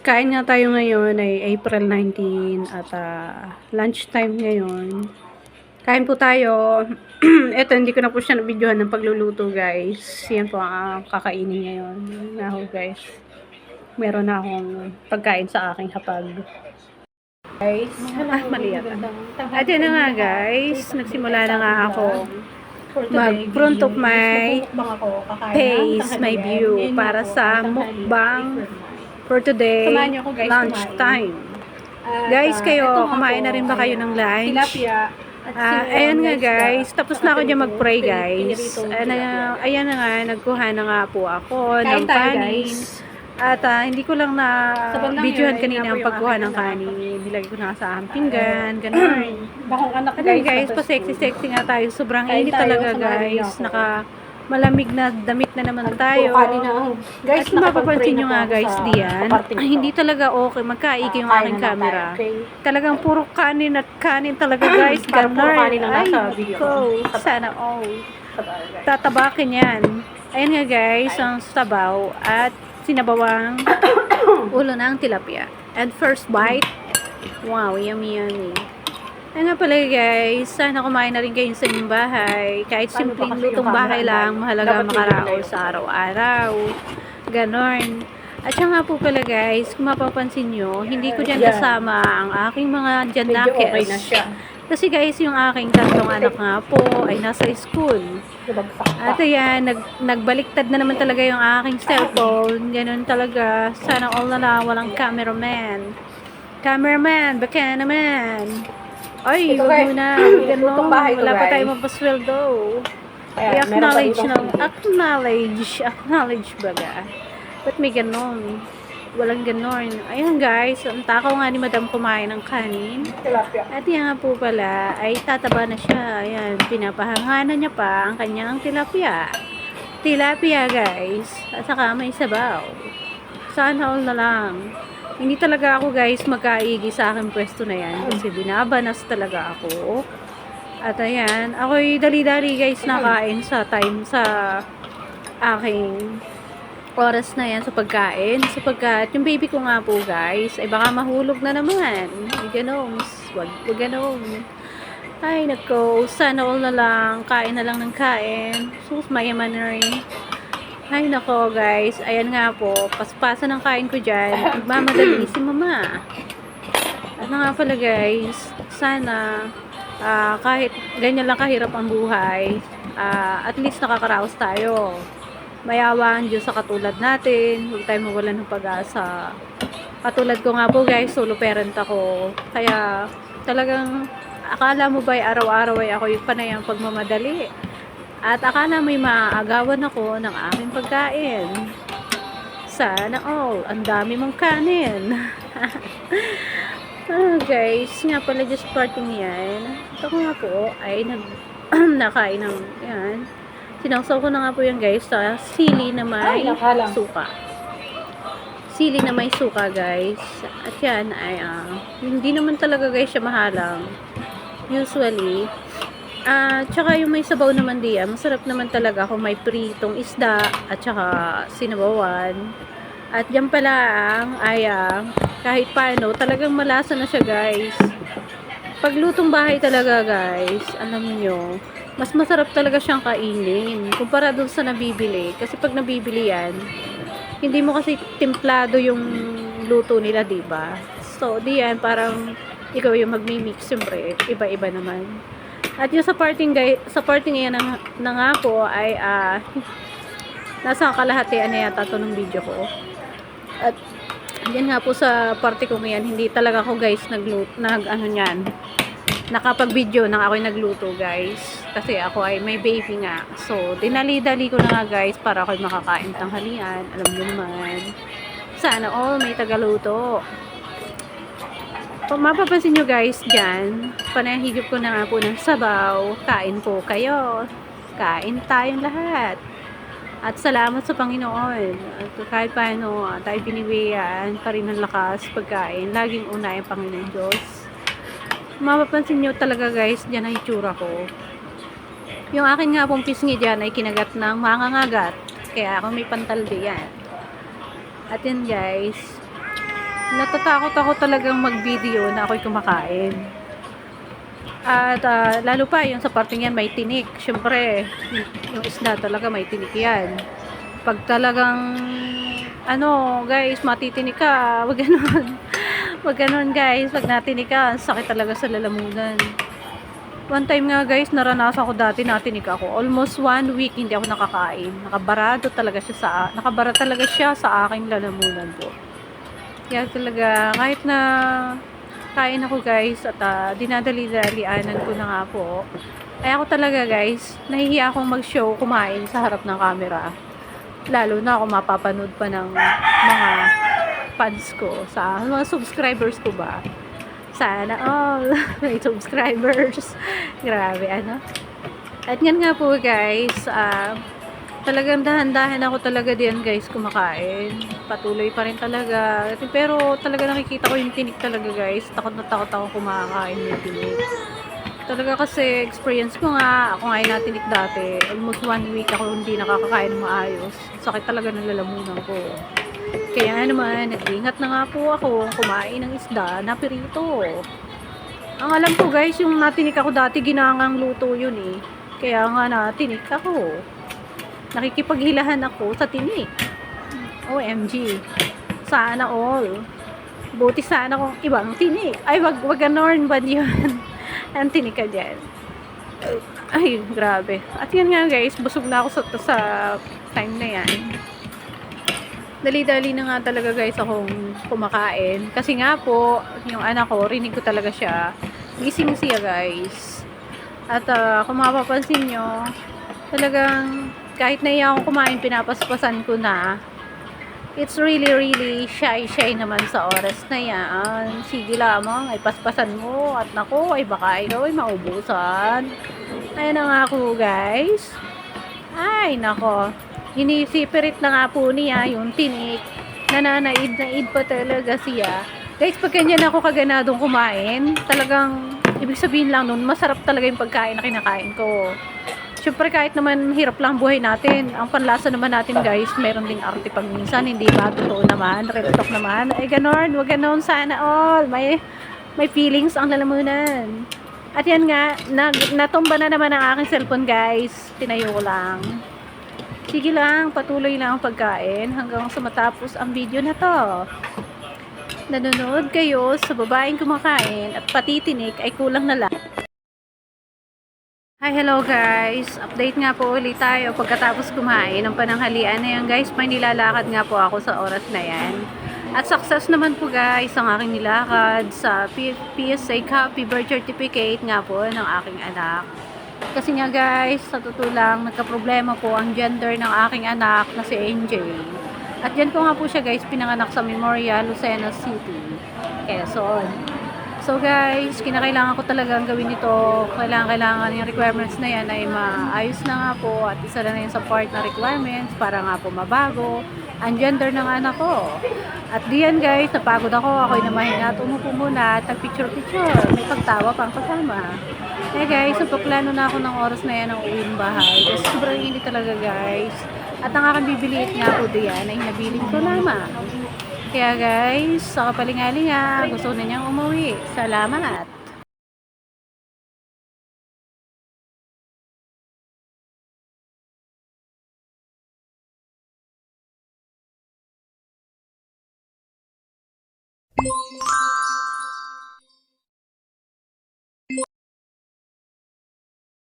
Kain nga tayo ngayon ay April 19 at lunchtime ngayon. Kain po tayo. Eto, hindi ko na po siya na-videohan ng pagluluto, guys. Yan po ang kakainin ngayon. Naho, guys. Meron na akong pagkain sa aking hapag. Guys, mali yata. At yan na nga, guys. Nagsimula na nga ako mag-front of my face, my view para sa mukbang for today, lunch time. Guys, kayo, kumain na rin ba kayo ng lunch? Ayan nga, guys. Tapos na ako dyan mag-pray, guys. Ayan na nga, nagkuha na nga po ako ng kanin. At hindi ko lang na videohan kanina ang pagkuha ng kanin. Nilagay ko na sa aking pinggan, ganun. Guys, pa-sexy-sexy nga tayo. Sobrang init talaga, guys. Malamig na damit na naman tayo. Guys, kung mapapansin nyo nga, guys, diyan, hindi talaga okay magkaigi yung aking camera. Talagang puro kanin at kanin talaga, guys. Ganun. Ay, ko. Sana all. Tatabakin yan. Ayan nga, guys, ang sabaw at sinabawang ulo ng tilapia. And first bite, wow, yummy, yummy. Ayun nga pala, guys, sana kumain na rin kayo sa inyong bahay. Kahit simpleng lutong bahay lang, mahalaga makaraos sa araw-araw. Ganon. At siya nga po pala, guys, kung mapapansin nyo, hindi ko dyan kasama ang aking mga dyanakes. Kasi, guys, yung aking tatlong anak nga po ay nasa school. At ayan, nagbaliktad na naman talaga yung aking cellphone. Ganon talaga. Sana all na lang, walang cameraman. Cameraman, baka naman. Ay, huwag muna. Ganon. Wala pa tayo mapasweldo. Acknowledge baga. Ba't may ganon? Walang ganon. Ayun, guys, ang takaw nga ni Madam kumain ng kanin. At yan nga po pala, ay tataba na siya. Ayan, pinapahanganan niya pa ang kanyang tilapia. Tilapia, guys. At saka may sabaw. Sana all na lang. Hindi talaga ako, guys, magkaigi sa aking pwesto na yan. Kasi binabanas talaga ako. At ayan, ako'y dali-dali, guys, nakain sa time sa aking oras na yan sa pagkain. Sapagkat yung baby ko nga po, guys, ay baka mahulog na naman. Ganon. Wag ganon. Ay, nako. Sana all na lang. Kain na lang ng kain. Sus, mayaman na rin. Ay, nako, guys. Ayan nga po. Paspasan ng kain ko dyan. Magmamadali si mama. Ano nga pala, guys. Sana kahit ganyan lang kahirap ang buhay, at least nakakaraos tayo. Mayawa ang Diyos sa katulad natin. Huwag tayo mawalan ng pag-asa. Katulad ko nga po, guys, solo parent ako. Kaya talagang akala mo ba araw-araw ay ako yung panayang pagmamadali. At akala may maaagawan ako ng aking pagkain. Sana all. Ang dami mong kanin. Guys, nga pala just parting yan. Ito ko nga po ay nakain ng yan. Sinangsaw ko na nga po yan, guys, sa sili na may suka. Sili na may suka, guys. At yan ay hindi naman talaga, guys, siya mahalang. Usually. Tsaka yung may sabaw naman diyan, masarap naman talaga kung may pritong isda at tsaka sinabawan. At yan pala ay kahit paano, talagang malasa na siya, guys. Paglutong bahay talaga, guys, alam niyo, mas masarap talaga siyang kainin kumpara dun sa nabibili. Kasi pag nabibili yan, hindi mo kasi templado yung luto nila, diba? So, diyan, parang ikaw yung magmi-mix, siyempre, iba-iba naman. At yung sa parting yan na nga po ay nasa kalahatian na yata to ng video ko. At yan nga po sa parte ko ngayon, hindi talaga ako, guys, nakapag-video nang ako'y nagluto, guys. Kasi ako ay may baby nga. So, dinali-dali ko na nga, guys, para ako'y makakain tanghalian. Alam nyo naman. Sana all may tagaluto. Kung mapapansin nyo, guys, dyan, panahigip ko na nga po ng sabaw. Kain po kayo. Kain tayong lahat. At salamat sa Panginoon. At kahit paano tayo binibigyan pa rin ng lakas pagkain. Laging una yung Panginoon Diyos. Mapapansin nyo talaga, guys, dyan ang itsura ko. Yung akin nga pong pisngi dyan ay kinagat ng mangangagat. Kaya ako may pantalde yan. At yan, guys. natatakot ako talagang mag-video na ako'y kumakain. At lalo pa yung sa parting yan may tinik. Siyempre, yung isda talaga may tinik yan. Pag talagang ano guys, matitinik ka, wag ganun. Wag ganun guys, pag natinik ka, sakit talaga sa lalamunan. One time nga guys, naranasan ko dati natinik ako. Almost 1 week hindi ako nakakain. Nakabara talaga siya sa aking lalamunan po. Kaya talaga, kahit na kain ako guys at dinadali-dalianan ko na nga po. Ay ako talaga guys, nahihiya akong mag-show kumain sa harap ng camera. Lalo na ako mapapanood pa ng mga fans ko, sa mga subscribers ko ba. Sana all may subscribers. Grabe ano. At yan nga po guys, talagang dahan-dahan ako talaga din guys kumakain. Patuloy pa rin talaga. Pero talaga nakikita ko yung tinik talaga guys. Takot na takot ako kumakain yung tinik. Talaga kasi experience ko nga, ako nga yung natinik dati. Almost 1 week ako hindi nakakakain ng maayos. Sakit talaga ng lalamunan ko. Kaya naman, nag-ingat na nga po ako kumain ng isda na pirito. Ang alam ko guys, yung natinik ako dati, ginangang luto yun eh. Kaya nga natinik ako. Nakikipaghilahan ako sa tinik. OMG. Sana all. Buti sana kung ibang tinik. Ay, wag ganon ba yun? Ang tinik ka dyan. Ay, grabe. At yan nga guys, busog na ako sa time na yan. Dali-dali na nga talaga guys akong kumakain. Kasi nga po, yung anak ko, rinig ko talaga siya. Gising siya guys. At kung mapapansin nyo, talagang kahit naiya akong kumain, pinapaspasan ko na. It's really shy naman sa oras na yan. Sige lamang, ay paspasan mo. At naku, ay baka ikaw ay maubusan. Ayan na nga ako guys. Ay nako, inisipirit na nga po niya yung tinik. Nananaid pa talaga siya. Guys, pag ganyan ako kaganadong kumain, talagang ibig sabihin lang nun, masarap talaga yung pagkain na kinakain ko. Siyempre kahit naman hirap lang buhay natin, ang panlasa naman natin guys, meron ding arte pag minsan, hindi ba? Totoo naman, real talk naman. Ay ganon, wag ganon, sana all. May feelings ang lalamunan. At yan nga, natumba na naman ang aking cellphone guys. Tinayo ko lang. Sige lang, patuloy lang ang pagkain hanggang sa matapos ang video na to. Nanonood kayo sa babaeng kumakain at patitinik ay kulang na lang. Hi, hello guys. Update nga po ulit tayo pagkatapos kumain ng pananghalian na yan guys. May nilalakad nga po ako sa oras na yan. At success naman po guys ang aking nilakad sa PSA Copy Birth Certificate nga po ng aking anak. Kasi nga guys, sa totoo lang, nagka-problema po ang gender ng aking anak na si NJ. At dyan ko nga po siya guys, pinanganak sa Memorial, Lucena City, Quezon. So guys, kinakailangan ko talagang gawin ito. Kailangan yung requirements na yan ay maayos na nga po. At isa na yan sa part na requirements para nga po mabago ang gender ng anak ko. At diyan guys, napagod ako. Ako'y namahinga at umupo muna at nag-picture-picture. May pagtawa pang kasama. Eh guys, nagpaplano na ako ng oras na yan ng uwi ng bahay. Kasi sobrang init talaga guys. At ang aking bibiliit nga po diyan ay nabiling ko lamang. Kaya guys, sa kapalingalinga, gusto na niyang umuwi. Salamat!